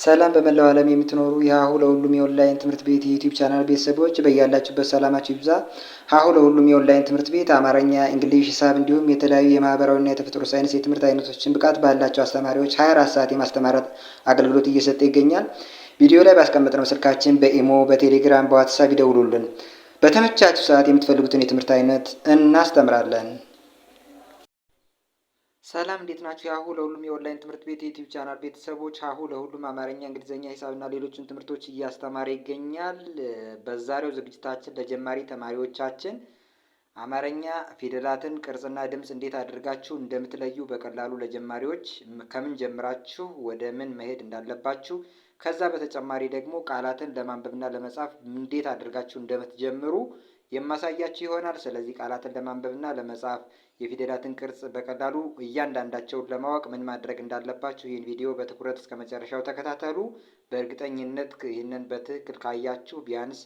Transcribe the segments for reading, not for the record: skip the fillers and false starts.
ሰላም በመላው ዓለም የምትኖሩ የሀሁ ለሁሉም የኦንላይን ትምህርት ቤት የዩቲዩብ ቻናል ቤተሰቦች በያላችሁበት ሰላማችሁ ይብዛ። ሀሁ ለሁሉም የኦንላይን ትምህርት ቤት አማርኛ፣ እንግሊዝ፣ ሂሳብ እንዲሁም የተለያዩ የማህበራዊና የተፈጥሮ ሳይንስ የትምህርት አይነቶችን ብቃት ባላቸው አስተማሪዎች 24 ሰዓት የማስተማራት አገልግሎት እየሰጠ ይገኛል። ቪዲዮ ላይ ባስቀመጥነው ስልካችን በኢሞ፣ በቴሌግራም፣ በዋትሳፕ ይደውሉልን። በተመቻችሁ ሰዓት የምትፈልጉትን የትምህርት አይነት እናስተምራለን። ሰላም እንዴት ናችሁ? የሀሁ ለሁሉም የኦንላይን ትምህርት ቤት የዩቲዩብ ቻናል ቤተሰቦች ሀሁ ለሁሉም አማርኛ፣ እንግሊዝኛ፣ ሂሳብና ሌሎችን ትምህርቶች እያስተማረ ይገኛል። በዛሬው ዝግጅታችን ለጀማሪ ተማሪዎቻችን አማርኛ ፊደላትን ቅርጽና ድምፅ እንዴት አድርጋችሁ እንደምትለዩ በቀላሉ ለጀማሪዎች ከምን ጀምራችሁ ወደ ምን መሄድ እንዳለባችሁ ከዛ በተጨማሪ ደግሞ ቃላትን ለማንበብና ለመጻፍ እንዴት አድርጋችሁ እንደምትጀምሩ የማሳያችሁ ይሆናል። ስለዚህ ቃላትን ለማንበብና ለመጻፍ የፊደላትን ቅርጽ በቀላሉ እያንዳንዳቸውን ለማወቅ ምን ማድረግ እንዳለባችሁ ይህን ቪዲዮ በትኩረት እስከ መጨረሻው ተከታተሉ። በእርግጠኝነት ይህንን በትክክል ካያችሁ ቢያንስ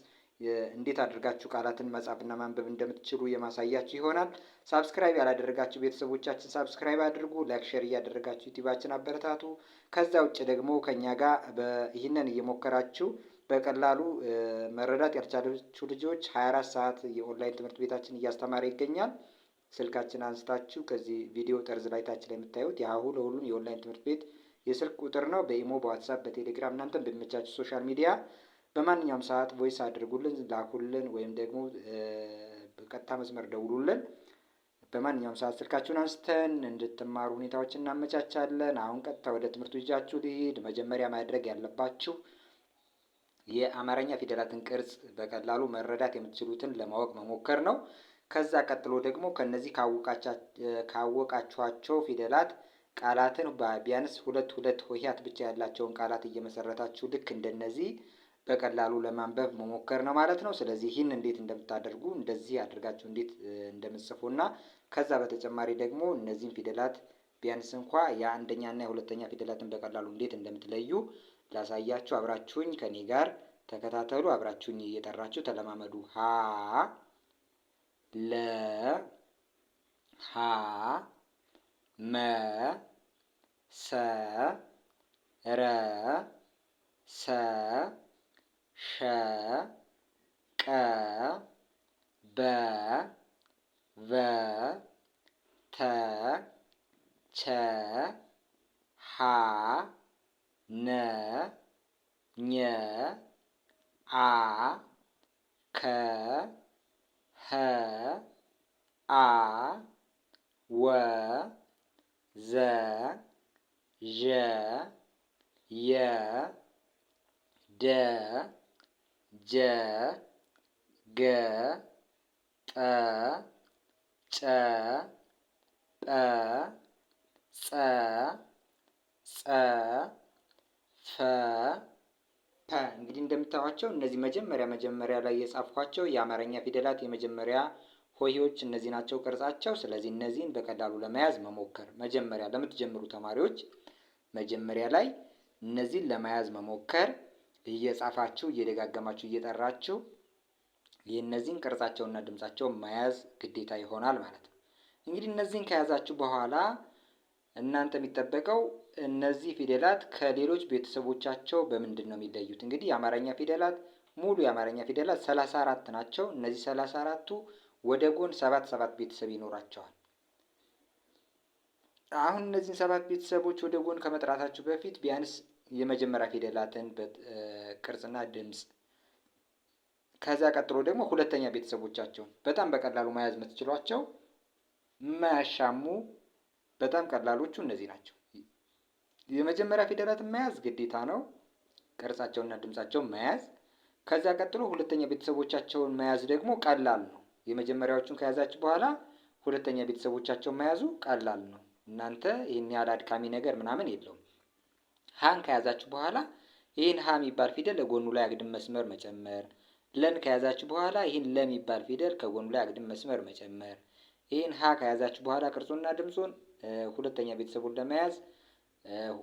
እንዴት አድርጋችሁ ቃላትን መጻፍና ማንበብ እንደምትችሉ የማሳያችሁ ይሆናል። ሳብስክራይብ ያላደረጋችሁ ቤተሰቦቻችን ሳብስክራይብ አድርጉ፣ ላይክ ሼር እያደረጋችሁ ዩቲዩባችን አበረታቱ። ከዛ ውጭ ደግሞ ከኛ ጋር ይህንን እየሞከራችሁ በቀላሉ መረዳት ያልቻላችሁ ልጆች 24 ሰዓት የኦንላይን ትምህርት ቤታችን እያስተማረ ይገኛል። ስልካችን አንስታችሁ ከዚህ ቪዲዮ ጠርዝ ላይ ታች ላይ የምታዩት የሀሁ ለሁሉም የኦንላይን ትምህርት ቤት የስልክ ቁጥር ነው። በኢሞ፣ በዋትሳፕ፣ በቴሌግራም እናንተን በሚመቻችሁ ሶሻል ሚዲያ በማንኛውም ሰዓት ቮይስ አድርጉልን፣ ላኩልን፣ ወይም ደግሞ በቀጥታ መስመር ደውሉልን። በማንኛውም ሰዓት ስልካችሁን አንስተን እንድትማሩ ሁኔታዎችን እናመቻቻለን። አሁን ቀጥታ ወደ ትምህርቱ ይዣችሁ ልሂድ። መጀመሪያ ማድረግ ያለባችሁ የአማርኛ ፊደላትን ቅርጽ በቀላሉ መረዳት የምትችሉትን ለማወቅ መሞከር ነው። ከዛ ቀጥሎ ደግሞ ከነዚህ ካወቃችኋቸው ፊደላት ቃላትን ቢያንስ ሁለት ሆሄያት ብቻ ያላቸውን ቃላት እየመሰረታችሁ ልክ እንደነዚህ በቀላሉ ለማንበብ መሞከር ነው ማለት ነው። ስለዚህ ይህን እንዴት እንደምታደርጉ እንደዚህ አድርጋችሁ እንዴት እንደምትጽፉና ከዛ በተጨማሪ ደግሞ እነዚህን ፊደላት ቢያንስ እንኳ የአንደኛና የሁለተኛ ፊደላትን በቀላሉ እንዴት እንደምትለዩ ላሳያችሁ። አብራችሁኝ ከኔ ጋር ተከታተሉ። አብራችሁኝ እየጠራችሁ ተለማመዱ። ሀ ለ ሀ መ ሰ ረ ሰ ሸ ቀ በ ቨ ተ ቸ ሀ ነ ኘ አ ከ ሀ አ ወ ዘ ዠ የ ደ ጀ ገ ጠ ጨ ጰ ጸ ጸ ፈ ፐ። እንግዲህ እንደምታዩቸው እነዚህ መጀመሪያ ላይ የጻፍኳቸው የአማርኛ ፊደላት የመጀመሪያ ሆሄዎች እነዚህ ናቸው ቅርጻቸው። ስለዚህ እነዚህን በቀላሉ ለመያዝ መሞከር መጀመሪያ ለምትጀምሩ ተማሪዎች መጀመሪያ ላይ እነዚህን ለመያዝ መሞከር እየጻፋችሁ እየደጋገማችሁ እየጠራችሁ የእነዚህን ቅርጻቸውና ድምጻቸውን መያዝ ግዴታ ይሆናል ማለት ነው። እንግዲህ እነዚህን ከያዛችሁ በኋላ እናንተ የሚጠበቀው እነዚህ ፊደላት ከሌሎች ቤተሰቦቻቸው በምንድን ነው የሚለዩት? እንግዲህ የአማርኛ ፊደላት ሙሉ የአማርኛ ፊደላት 34 ናቸው። እነዚህ 34ቱ ወደ ጎን 7 ቤተሰብ ይኖራቸዋል። አሁን እነዚህን 7 ቤተሰቦች ወደ ጎን ከመጥራታችሁ በፊት ቢያንስ የመጀመሪያ ፊደላትን ቅርጽና ድምፅ ከዛ ቀጥሎ ደግሞ ሁለተኛ ቤተሰቦቻቸውን በጣም በቀላሉ መያዝ የምትችሏቸው የማያሻሙ በጣም ቀላሎቹ እነዚህ ናቸው። የመጀመሪያ ፊደላትን መያዝ ግዴታ ነው፣ ቅርጻቸውና ድምጻቸውን መያዝ። ከዛ ቀጥሎ ሁለተኛ ቤተሰቦቻቸውን መያዝ ደግሞ ቀላል ነው። የመጀመሪያዎቹን ከያዛችሁ በኋላ ሁለተኛ ቤተሰቦቻቸውን መያዙ ቀላል ነው። እናንተ ይህን ያህል አድካሚ ነገር ምናምን የለውም። ሀን ከያዛችሁ በኋላ ይህን ሀ የሚባል ፊደል ለጎኑ ላይ አግድም መስመር መጨመር። ለን ከያዛችሁ በኋላ ይህን ለ የሚባል ፊደል ከጎኑ ላይ አግድም መስመር መጨመር። ይህን ሀ ከያዛችሁ በኋላ ቅርጹና ድምጹን ሁለተኛ ቤተሰቡን ለመያዝ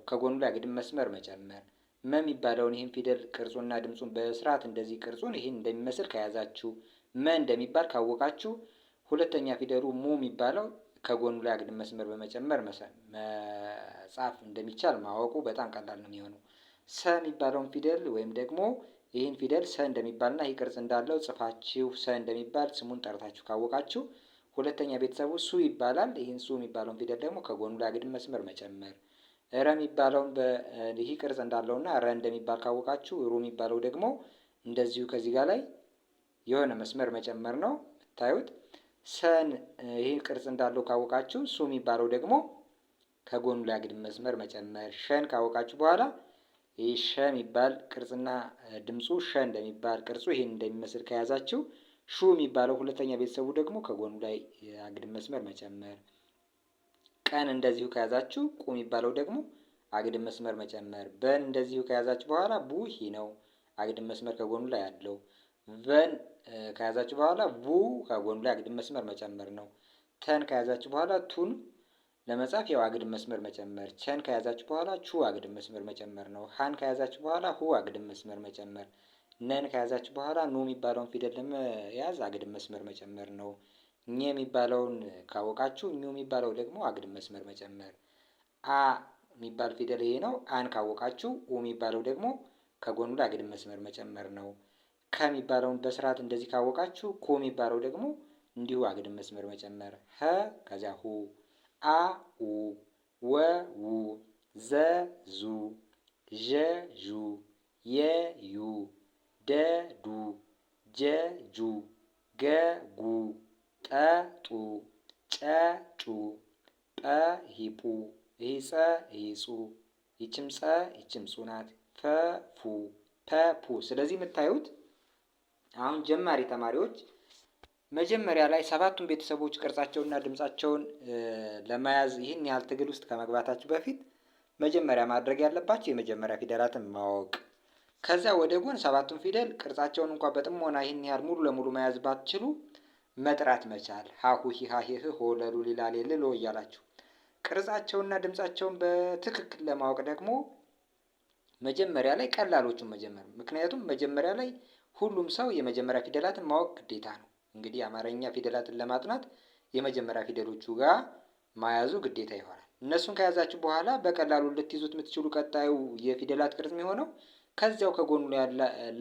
ከጎኑ ላይ አግድም መስመር መጨመር። መ የሚባለውን ይህን ፊደል ቅርጹና ድምጹን በስርዓት እንደዚህ ቅርጹን ይህን እንደሚመስል ከያዛችሁ መ እንደሚባል ካወቃችሁ ሁለተኛ ፊደሉ ሙ የሚባለው ከጎኑ ላይ አግድም መስመር በመጨመር መጻፍ እንደሚቻል ማወቁ በጣም ቀላል ነው የሚሆነው። ሰ የሚባለውን ፊደል ወይም ደግሞ ይህን ፊደል ሰ እንደሚባልና ይህ ቅርጽ እንዳለው ጽፋችሁ ሰ እንደሚባል ስሙን ጠርታችሁ ካወቃችሁ ሁለተኛ ቤተሰቡ ሱ ይባላል። ይህን ሱ የሚባለውን ፊደል ደግሞ ከጎኑ ላይ አግድም መስመር መጨመር። ረ የሚባለውን ይህ ቅርጽ እንዳለውና ረ እንደሚባል ካወቃችሁ ሩ የሚባለው ደግሞ እንደዚሁ ከዚህ ጋር ላይ የሆነ መስመር መጨመር ነው የምታዩት። ሰን ይህ ቅርጽ እንዳለው ካወቃችሁ ሱ የሚባለው ደግሞ ከጎኑ ላይ አግድም መስመር መጨመር። ሸን ካወቃችሁ በኋላ ይህ ሸ የሚባል ቅርጽና ድምፁ ሸ እንደሚባል ቅርጹ ይህን እንደሚመስል ከያዛችሁ ሹ የሚባለው ሁለተኛ ቤተሰቡ ደግሞ ከጎኑ ላይ አግድም መስመር መጨመር። ቀን እንደዚሁ ከያዛችሁ ቁ የሚባለው ደግሞ አግድም መስመር መጨመር። በን እንደዚሁ ከያዛችሁ በኋላ ቡ ሂ ነው፣ አግድም መስመር ከጎኑ ላይ አለው። ቨን ከያዛችሁ በኋላ ቡ ከጎኑ ላይ አግድም መስመር መጨመር ነው። ተን ከያዛችሁ በኋላ ቱን ለመጻፍ ያው አግድም መስመር መጨመር። ቸን ከያዛችሁ በኋላ ቹ አግድም መስመር መጨመር ነው። ሀን ከያዛችሁ በኋላ ሁ አግድም መስመር መጨመር። ነን ከያዛችሁ በኋላ ኑ የሚባለውን ፊደል ለመያዝ አግድም መስመር መጨመር ነው። ኘ የሚባለውን ካወቃችሁ ኙ የሚባለው ደግሞ አግድም መስመር መጨመር። አ የሚባል ፊደል ይሄ ነው። አን ካወቃችሁ ኡ የሚባለው ደግሞ ከጎኑ ላይ አግድም መስመር መጨመር ነው። ከሚባለውን በስርዓት እንደዚህ ካወቃችሁ ኩ የሚባለው ደግሞ እንዲሁ አግድም መስመር መጨመር። ሀ ከዚያ ሁ፣ አ ኡ፣ ወ ው፣ ዘ ዙ፣ ዠ ዡ፣ የ ዩ፣ ደ ዱ፣ ጀ ጁ፣ ገ ጉ፣ ጠ ጡ፣ ጨ ጩ፣ ጰ ሂ ጱ፣ ይህ ጸ ይህ ጹ፣ ይችም ጸ ይችም ጹ ናት። ፈ ፉ፣ ፐ ፑ። ስለዚህ የምታዩት አሁን ጀማሪ ተማሪዎች መጀመሪያ ላይ ሰባቱን ቤተሰቦች ቅርጻቸውንና ድምጻቸውን ለመያዝ ይህን ያህል ትግል ውስጥ ከመግባታችሁ በፊት መጀመሪያ ማድረግ ያለባችሁ የመጀመሪያ ፊደላትን ማወቅ፣ ከዚያ ወደ ጎን ሰባቱን ፊደል ቅርጻቸውን እንኳን በጥሞና ይህን ያህል ሙሉ ለሙሉ መያዝ ባትችሉ መጥራት መቻል። ሀሁ ሂ ሀ ሄ ህ ሆ ለሉ ሊላ ሌ ል ሎ እያላችሁ ቅርጻቸውንና ድምጻቸውን በትክክል ለማወቅ ደግሞ መጀመሪያ ላይ ቀላሎቹን መጀመር። ምክንያቱም መጀመሪያ ላይ ሁሉም ሰው የመጀመሪያ ፊደላትን ማወቅ ግዴታ ነው። እንግዲህ አማርኛ ፊደላትን ለማጥናት የመጀመሪያ ፊደሎቹ ጋር ማያዙ ግዴታ ይሆናል። እነሱን ከያዛችሁ በኋላ በቀላሉ ልትይዙት የምትችሉ ቀጣዩ የፊደላት ቅርጽ የሚሆነው ከዚያው ከጎኑ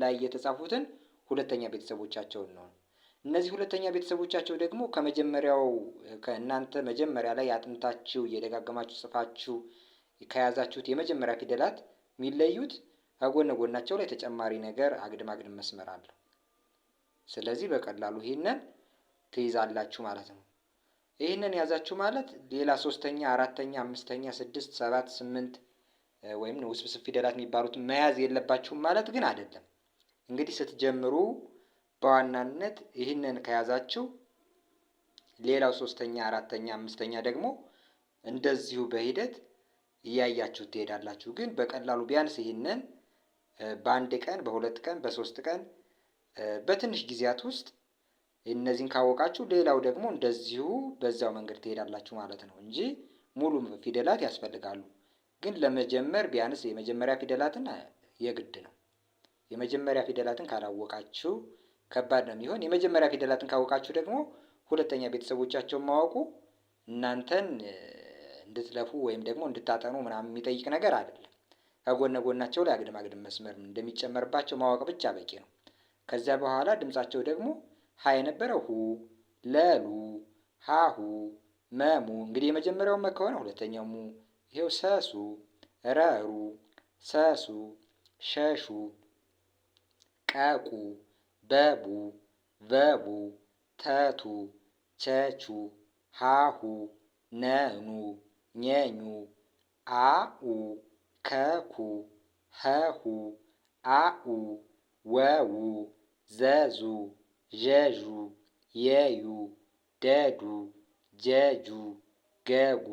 ላይ የተጻፉትን ሁለተኛ ቤተሰቦቻቸውን ነው። እነዚህ ሁለተኛ ቤተሰቦቻቸው ደግሞ ከመጀመሪያው ከእናንተ መጀመሪያ ላይ አጥንታችሁ እየደጋገማችሁ ጽፋችሁ ከያዛችሁት የመጀመሪያ ፊደላት የሚለዩት ከጎን ጎናቸው ላይ ተጨማሪ ነገር አግድም አግድም መስመር አለው። ስለዚህ በቀላሉ ይህንን ትይዛላችሁ ማለት ነው። ይህንን ያዛችሁ ማለት ሌላ ሶስተኛ፣ አራተኛ፣ አምስተኛ፣ ስድስት፣ ሰባት፣ ስምንት ወይም ውስብስብ ፊደላት የሚባሉትን መያዝ የለባችሁም ማለት ግን አይደለም። እንግዲህ ስትጀምሩ በዋናነት ይህንን ከያዛችሁ ሌላው ሶስተኛ፣ አራተኛ፣ አምስተኛ ደግሞ እንደዚሁ በሂደት እያያችሁ ትሄዳላችሁ። ግን በቀላሉ ቢያንስ ይህንን በአንድ ቀን፣ በሁለት ቀን፣ በሶስት ቀን በትንሽ ጊዜያት ውስጥ እነዚህን ካወቃችሁ ሌላው ደግሞ እንደዚሁ በዛው መንገድ ትሄዳላችሁ ማለት ነው እንጂ ሙሉ ፊደላት ያስፈልጋሉ። ግን ለመጀመር ቢያንስ የመጀመሪያ ፊደላትን የግድ ነው። የመጀመሪያ ፊደላትን ካላወቃችሁ ከባድ ነው የሚሆን። የመጀመሪያ ፊደላትን ካወቃችሁ ደግሞ ሁለተኛ ቤተሰቦቻቸውን ማወቁ እናንተን እንድትለፉ ወይም ደግሞ እንድታጠኑ ምናምን የሚጠይቅ ነገር አይደለም። ከጎነ ጎናቸው ላይ አግድም አግድም መስመር እንደሚጨመርባቸው ማወቅ ብቻ በቂ ነው። ከዚያ በኋላ ድምጻቸው ደግሞ ሀ የነበረው ሁ፣ ለሉ፣ ሀሁ፣ መሙ። እንግዲህ የመጀመሪያው መ ከሆነ ሁለተኛው ሙ። ይሄው ሰሱ፣ ረሩ፣ ሰሱ፣ ሸሹ፣ ቀቁ፣ በቡ፣ በቡ፣ ተቱ፣ ቸቹ፣ ሀሁ፣ ነኑ፣ ኘኙ፣ አኡ፣ ከኩ፣ ሀሁ፣ አኡ፣ ወው፣ ዘዙ፣ ዠዡ፣ የዩ፣ ደዱ፣ ጀጁ፣ ገጉ፣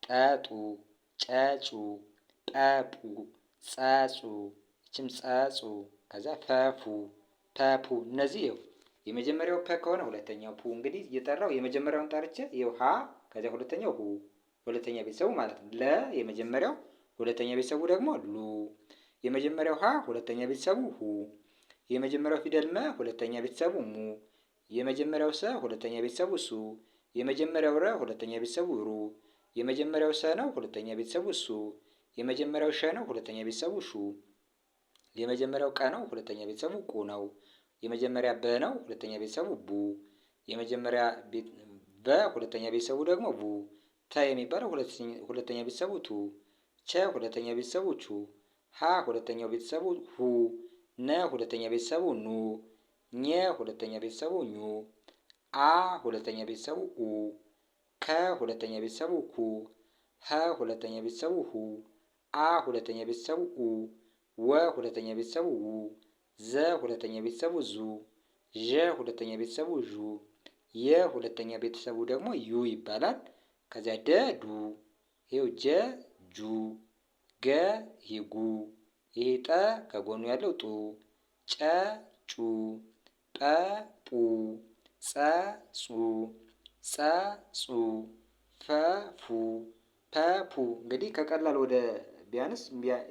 ጠጡ፣ ጨጩ፣ ጰጡ፣ ጸጹ፣ ይችም ጸጹ፣ ከዛ ፈፉ፣ ፐፑ። እነዚህ ይኸው የመጀመሪያው ፐ ከሆነ ሁለተኛው ፑ። እንግዲህ እየጠራው የመጀመሪያውን ጠርቼ ይኸው ሀ፣ ከዚያ ሁለተኛው ሁ፣ ሁለተኛ ቤተሰቡ ማለት ነው። ለ የመጀመሪያው፣ ሁለተኛ ቤተሰቡ ደግሞ ሉ። የመጀመሪያው ሀ፣ ሁለተኛ ቤተሰቡ ሁ። የመጀመሪያው ፊደል መ፣ ሁለተኛ ቤተሰቡ ሙ። የመጀመሪያው ሰ፣ ሁለተኛ ቤተሰቡ ሱ። የመጀመሪያው ረ፣ ሁለተኛ ቤተሰቡ ሩ። የመጀመሪያው ሰ ነው፣ ሁለተኛ ቤተሰቡ ሱ። የመጀመሪያው ሸ ነው፣ ሁለተኛ ቤተሰቡ ሹ። የመጀመሪያው ቀ ነው፣ ሁለተኛ ቤተሰቡ ቁ ነው። የመጀመሪያ በ ነው፣ ሁለተኛ ቤተሰቡ ቡ። የመጀመሪያ በ ሁለተኛ ቤተሰቡ ደግሞ ቡ። ተ የሚባለው ሁለተኛ ቤተሰቡ ቱ። ቸ ሁለተኛ ቤተሰቡ ቹ። ሀ ሁለተኛው ቤተሰቡ ሁ። ነ ሁለተኛ ቤተሰቡ ኑ። ኘ ሁለተኛ ቤተሰቡ ኙ። አ ሁለተኛ ቤተሰቡ ኡ። ከ ሁለተኛ ቤተሰቡ ኩ። ሀ ሁለተኛ ቤተሰቡ ሁ። አ ሁለተኛ ቤተሰቡ ኡ። ወ ሁለተኛ ቤተሰቡ ው። ዘ ሁለተኛ ቤተሰቡ ዙ። ዠ ሁለተኛ ቤተሰቡ ዡ። የ ሁለተኛ ቤተሰቡ ደግሞ ዩ ይባላል። ከዚያ ደ ዱ። ይኸው ጀ ጁ። ገ ይጉ። ይሄ ጠ ከጎኑ ያለው ጡ። ጨ ጩ። ጰ ጱ። ጸ ጹ። ጸ ጹ። ፈ ፉ። ፐ ፑ። እንግዲህ ከቀላል ወደ ቢያንስ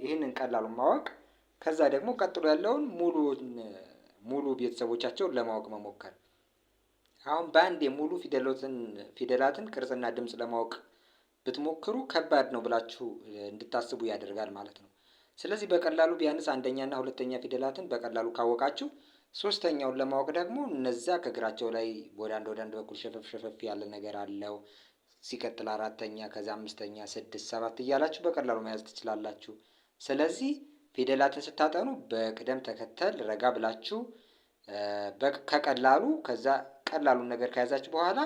ይህንን ቀላሉን ማወቅ ከዛ ደግሞ ቀጥሎ ያለውን ሙሉ ቤተሰቦቻቸውን ለማወቅ መሞከር። አሁን በአንድ የሙሉ ፊደላትን ቅርጽና ድምፅ ለማወቅ ብትሞክሩ ከባድ ነው ብላችሁ እንድታስቡ ያደርጋል ማለት ነው። ስለዚህ በቀላሉ ቢያንስ አንደኛና ሁለተኛ ፊደላትን በቀላሉ ካወቃችሁ ሶስተኛውን ለማወቅ ደግሞ እነዛ ከእግራቸው ላይ ወደ አንድ በኩል ሸፈፍ ያለ ነገር አለው። ሲቀጥል አራተኛ፣ ከዛ አምስተኛ፣ ስድስት፣ ሰባት እያላችሁ በቀላሉ መያዝ ትችላላችሁ። ስለዚህ ፊደላትን ስታጠኑ በቅደም ተከተል ረጋ ብላችሁ ከቀላሉ ከዛ ቀላሉን ነገር ከያዛችሁ በኋላ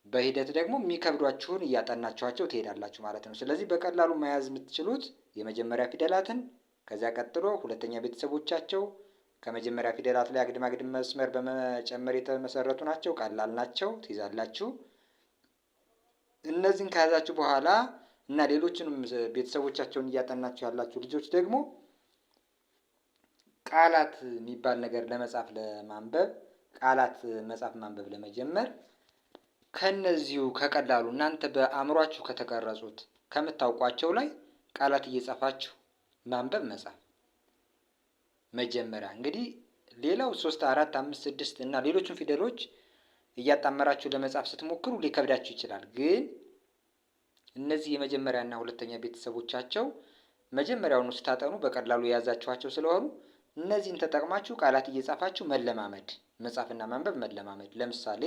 በሂደት ደግሞ የሚከብዷችሁን እያጠናችኋቸው ትሄዳላችሁ ማለት ነው። ስለዚህ በቀላሉ መያዝ የምትችሉት የመጀመሪያ ፊደላትን፣ ከዚያ ቀጥሎ ሁለተኛ ቤተሰቦቻቸው ከመጀመሪያ ፊደላት ላይ አግድም መስመር በመጨመር የተመሰረቱ ናቸው። ቀላል ናቸው፣ ትይዛላችሁ። እነዚህን ከያዛችሁ በኋላ እና ሌሎችንም ቤተሰቦቻቸውን እያጠናችሁ ያላችሁ ልጆች ደግሞ ቃላት የሚባል ነገር ለመጻፍ ለማንበብ ቃላት መጻፍ ማንበብ ለመጀመር ከነዚሁ ከቀላሉ እናንተ በአእምሯችሁ ከተቀረጹት ከምታውቋቸው ላይ ቃላት እየጻፋችሁ ማንበብ መጻፍ መጀመሪያ። እንግዲህ ሌላው 3፣ 4፣ 5፣ 6 እና ሌሎችን ፊደሎች እያጣመራችሁ ለመጻፍ ስትሞክሩ ሊከብዳችሁ ይችላል። ግን እነዚህ የመጀመሪያ እና ሁለተኛ ቤተሰቦቻቸው መጀመሪያውኑ ስታጠኑ በቀላሉ የያዛችኋቸው ስለሆኑ እነዚህን ተጠቅማችሁ ቃላት እየጻፋችሁ መለማመድ፣ መጻፍና ማንበብ መለማመድ። ለምሳሌ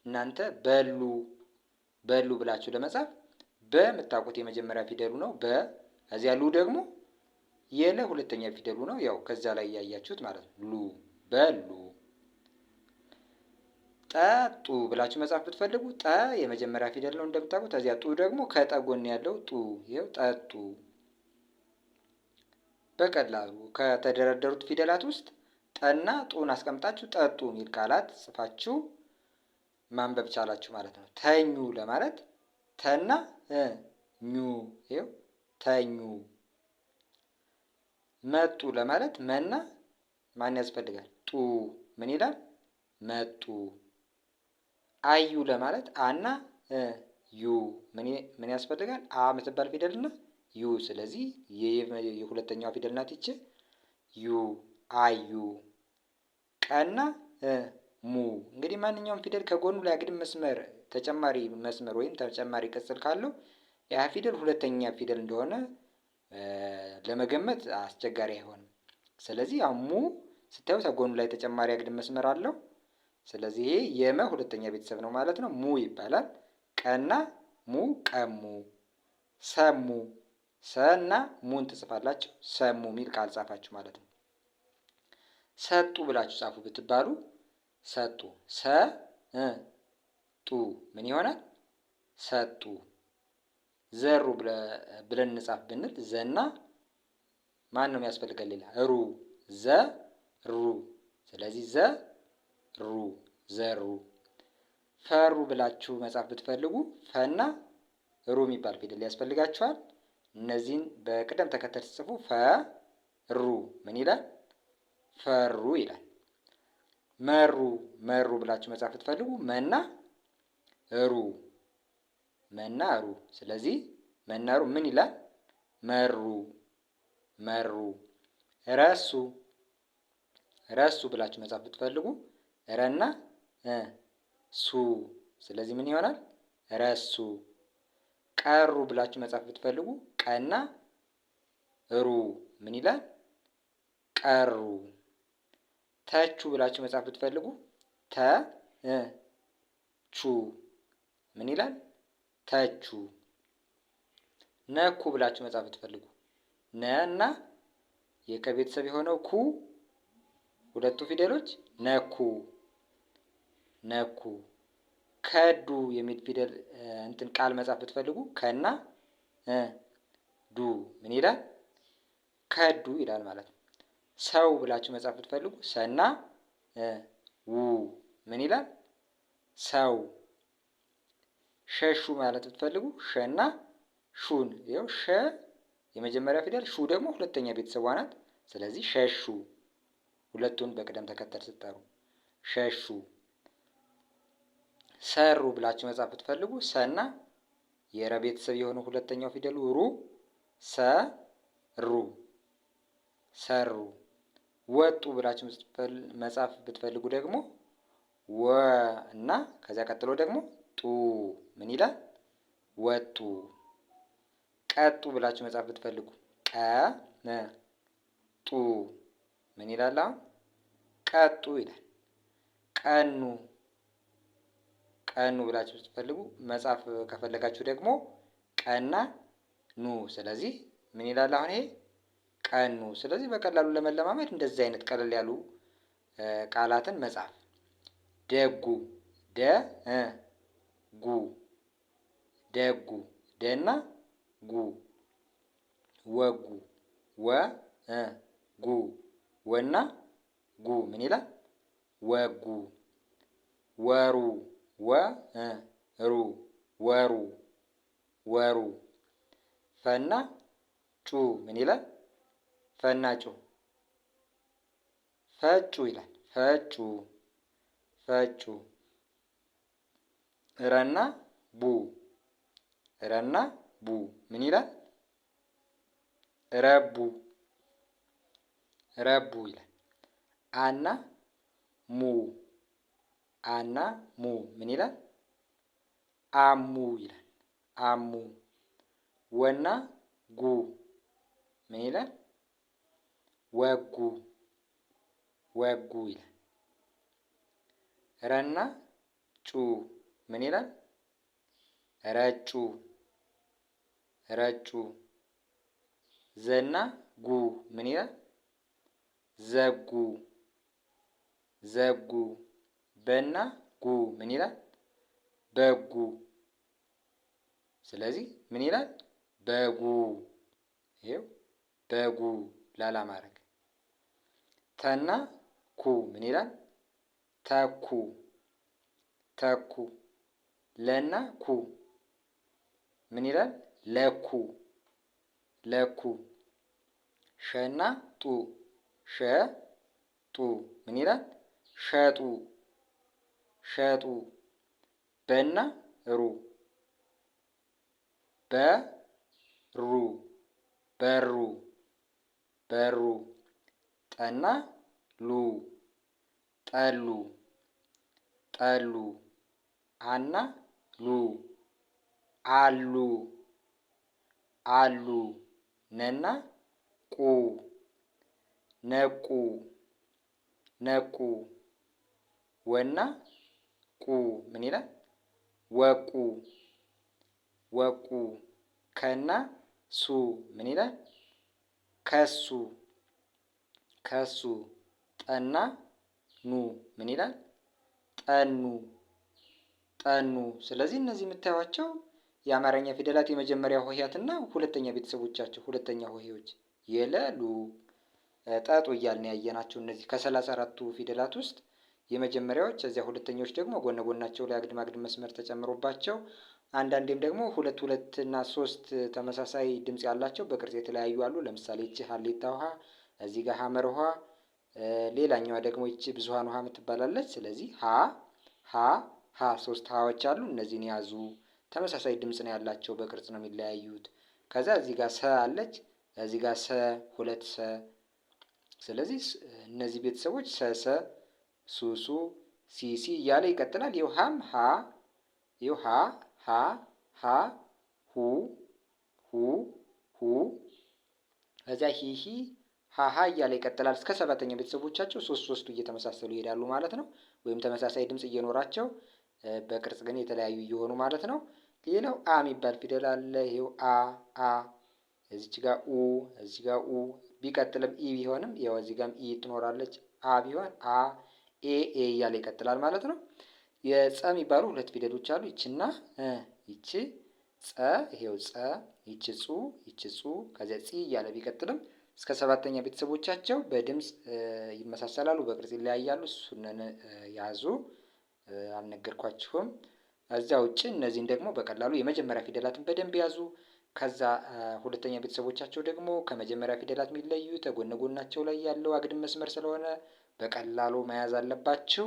እናንተ በሉ ብላችሁ ለመጻፍ በምታውቁት የመጀመሪያ ፊደሉ ነው በ። እዚያ ሉ ደግሞ የለ ሁለተኛ ፊደሉ ነው። ያው ከዛ ላይ ያያችሁት ማለት ነው። ሉ በሉ። ጠጡ ብላችሁ መጻፍ ብትፈልጉ ጠ የመጀመሪያ ፊደል ነው እንደምታውቁት። እዚያ ጡ ደግሞ ከጠ ጎን ያለው ጡ። ይኸው ጠጡ። በቀላሉ ከተደረደሩት ፊደላት ውስጥ ጠና ጡን አስቀምጣችሁ ጠጡ የሚል ቃላት ጽፋችሁ ማንበብ ቻላችሁ ማለት ነው። ተኙ ለማለት ተና ኙ። ይኸው ተኙ። መጡ ለማለት መና ማን ያስፈልጋል? ጡ። ምን ይላል? መጡ። አዩ ለማለት አና ዩ ምን ያስፈልጋል? አ የምትባል ፊደልና ዩ። ስለዚህ የሁለተኛዋ ፊደል ናት ይቺ ዩ። አዩ። ቀና ሙ። እንግዲህ ማንኛውም ፊደል ከጎኑ ላይ አግድም መስመር ተጨማሪ መስመር ወይም ተጨማሪ ቅጽል ካለው ያ ፊደል ሁለተኛ ፊደል እንደሆነ ለመገመት አስቸጋሪ አይሆንም። ስለዚህ አሁን ሙ ስታዩ ከጎኑ ላይ ተጨማሪ አግድም መስመር አለው። ስለዚህ ይሄ የመ ሁለተኛ ቤተሰብ ነው ማለት ነው። ሙ ይባላል። ቀና ሙ ቀሙ። ሰሙ። ሰና ሙን ትጽፋላችሁ። ሰሙ የሚል ቃል ጻፋችሁ ማለት ነው። ሰጡ ብላችሁ ጻፉ ብትባሉ ሰጡ። ጡ ምን ይሆናል? ሰጡ። ዘሩ ብለን እንጻፍ ብንል ዘና ማን ነው የሚያስፈልገን? ሌላ ሩ። ዘሩ። ስለዚህ ዘሩ ዘሩ። ፈሩ ብላችሁ መጻፍ ብትፈልጉ ፈና ሩ የሚባል ፊደል ያስፈልጋችኋል። እነዚህን በቅደም ተከተል ሲጽፉ ፈሩ ምን ይላል? ፈሩ ይላል። መሩ ብላችሁ መጻፍ ብትፈልጉ መና ሩ መና ሩ። ስለዚህ መናሩ ምን ይላል? መሩ። ረሱ ብላችሁ መጻፍ ብትፈልጉ ረና ሱ። ስለዚህ ምን ይሆናል? ረሱ። ቀሩ ብላችሁ መጻፍ ብትፈልጉ ቀና ሩ ምን ይላል? ቀሩ። ተቹ ብላችሁ መጻፍ ብትፈልጉ ቹ ምን ይላል? ተቹ። ነኩ ብላችሁ መጻፍ ብትፈልጉ ነ እና የከ ቤተሰብ የሆነው ኩ ሁለቱ ፊደሎች ነኩ ነኩ። ከዱ የሚል ፊደል ቃል መጻፍ ብትፈልጉ ከና ዱ ምን ይላል? ከዱ ይላል ማለት ነው። ሰው ብላችሁ መጻፍ ብትፈልጉ ሰና ው ምን ይላል? ሰው። ሸሹ ማለት ብትፈልጉ ሸና ሹን። ይኸው ሸ የመጀመሪያ ፊደል፣ ሹ ደግሞ ሁለተኛ ቤተሰቧ ናት። ስለዚህ ሸሹ። ሁለቱን በቅደም ተከተል ስትጠሩ ሸሹ። ሰሩ ብላችሁ መጻፍ ብትፈልጉ ሰና የረ ቤተሰብ የሆነው ሁለተኛው ፊደሉ ሩ ሰሩ ሰሩ። ወጡ ብላችሁ መጻፍ ብትፈልጉ ደግሞ ወ እና ከዚያ ቀጥሎ ደግሞ ጡ ምን ይላል? ወጡ። ቀጡ ብላችሁ መጻፍ ብትፈልጉ ጡ ምን ይላል? አሁን ቀጡ ይላል። ቀኑ ቀኑ ብላችሁ ስትፈልጉ መጻፍ ከፈለጋችሁ ደግሞ ቀና ኑ። ስለዚህ ምን ይላል? አሁን ይሄ ቀኑ። ስለዚህ በቀላሉ ለመለማመድ እንደዚህ አይነት ቀለል ያሉ ቃላትን መጻፍ። ደጉ ጉ ደጉ ደና ጉ። ወጉ ጉ ወና ጉ ምን ይላል? ወጉ። ወሩ ሩ ወሩ ወሩ። ፈና ጩ ምን ይላል? ፈናጩ። ፈጩ ይላል። ፈጩ ፈጩ። ረና ቡ ረና ቡ ምን ይላል? ረቡ ረቡ ይላል። አና ሙ አና ሙ ምን ይላል? አሙ ይላል። አሙ። ወና ጉ ምን ይላል? ወጉ ወጉ ይላል። ረና ጩ ምን ይላል? ረጩ ረጩ። ዘና ጉ ምን ይላል? ዘጉ ዘጉ። በና ጉ ምን ይላል? በጉ። ስለዚህ ምን ይላል? በጉ። ይኸው በጉ ላላ ማድረግ። ተና ኩ ምን ይላል? ተኩ ተኩ። ለና ኩ ምን ይላል? ለኩ ለኩ። ሸና ጡ ሸጡ ምን ይላል? ሸጡ ሸጡ። በና ሩ በሩ በሩ በሩ። ጠና ሉ ጠሉ ጠሉ። አና ሉ አሉ አሉ። ነና ቁ ነቁ ነቁ። ወና ቁ ምን ይላል? ወቁ ወቁ። ከና ሱ ምን ይላል? ከሱ ከሱ። ጠና ኑ ምን ይላል? ጠኑ ጠኑ። ስለዚህ እነዚህ የምታዩቸው የአማርኛ ፊደላት የመጀመሪያ ሆሄያትና ሁለተኛ ቤተሰቦቻቸው ሁለተኛ ሆሄዎች የለሉ ጠጡ እያልን ያየናቸው እነዚህ ከ34ቱ ፊደላት ውስጥ የመጀመሪያዎች፣ እዚያ ሁለተኞች ደግሞ ጎነ ጎናቸው ላይ አግድም አግድም መስመር ተጨምሮባቸው አንዳንዴም ደግሞ ሁለት ሁለት እና ሶስት ተመሳሳይ ድምፅ ያላቸው በቅርጽ የተለያዩ አሉ። ለምሳሌ ይቺ ሀሌታ ውሃ፣ እዚህ ጋር ሀመር ውሃ፣ ሌላኛዋ ደግሞ ይቺ ብዙሃን ውሃ የምትባላለች። ስለዚህ ሀ ሶስት ሀዎች አሉ። እነዚህን ያዙ። ተመሳሳይ ድምፅ ነው ያላቸው፣ በቅርጽ ነው የሚለያዩት። ከዛ እዚህ ጋር ሰ አለች፣ እዚህ ጋር ሰ ሁለት ሰ። ስለዚህ እነዚህ ቤተሰቦች ሰሰ ሱሱ ሲሲ እያለ ይቀጥላል። ይኸው ሀም ሀ ይኸው ሀ ሁ ከዚያ ሂ ሃ እያለ ይቀጥላል እስከ ሰባተኛ ቤተሰቦቻቸው ሶስቱ እየተመሳሰሉ ይሄዳሉ ማለት ነው። ወይም ተመሳሳይ ድምፅ እየኖራቸው በቅርጽ ግን የተለያዩ እየሆኑ ማለት ነው። ሌላው አ የሚባል ፊደል አለ። ይሄው አ እዚች ጋር እዚች ጋር ቢቀጥልም ኢ ቢሆንም ያው እዚህ ጋርም ኢ ትኖራለች። አ ቢሆን አ ኤ እያለ ይቀጥላል ማለት ነው። የጸ የሚባሉ ሁለት ፊደሎች አሉ። ይችና ይቺ ጸ ይሄው ጸ ይቺ ጹ ከዚያ ጺ እያለ ቢቀጥልም እስከ ሰባተኛ ቤተሰቦቻቸው በድምፅ ይመሳሰላሉ፣ በቅርጽ ይለያያሉ። እሱንን ያዙ። አልነገርኳችሁም። እዚያ ውጭ እነዚህን ደግሞ በቀላሉ የመጀመሪያ ፊደላትን በደንብ ያዙ። ከዛ ሁለተኛ ቤተሰቦቻቸው ደግሞ ከመጀመሪያ ፊደላት የሚለዩት ጎነ ጎናቸው ላይ ያለው አግድም መስመር ስለሆነ በቀላሉ መያዝ አለባችሁ።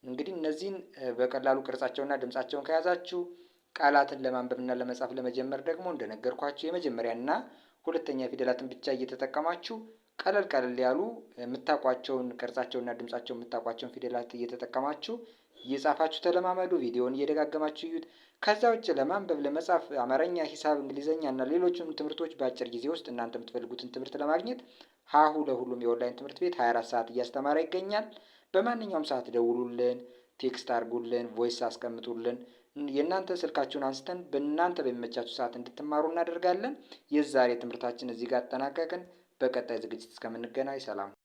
እንግዲህ እነዚህን በቀላሉ ቅርጻቸውና ድምጻቸውን ከያዛችሁ ቃላትን ለማንበብና ለመጻፍ ለመጀመር ደግሞ እንደነገርኳችሁ የመጀመሪያና ሁለተኛ ፊደላትን ብቻ እየተጠቀማችሁ ቀለል ያሉ የምታውቋቸውን ቅርጻቸውና ድምጻቸውን የምታውቋቸውን ፊደላት እየተጠቀማችሁ እየጻፋችሁ ተለማመዱ። ቪዲዮውን እየደጋገማችሁ እዩት። ከዛ ውጭ ለማንበብ ለመጻፍ አማርኛ፣ ሂሳብ፣ እንግሊዘኛ እና ሌሎችም ትምህርቶች በአጭር ጊዜ ውስጥ እናንተ የምትፈልጉትን ትምህርት ለማግኘት ሀሁ ለሁሉም የኦንላይን ትምህርት ቤት 24 ሰዓት እያስተማረ ይገኛል። በማንኛውም ሰዓት ደውሉልን፣ ቴክስት አድርጉልን፣ ቮይስ አስቀምጡልን። የእናንተ ስልካችሁን አንስተን በእናንተ በሚመቻችሁ ሰዓት እንድትማሩ እናደርጋለን። የዛሬ ትምህርታችን እዚህ ጋር አጠናቀቅን። በቀጣይ ዝግጅት እስከምንገናኝ ሰላም።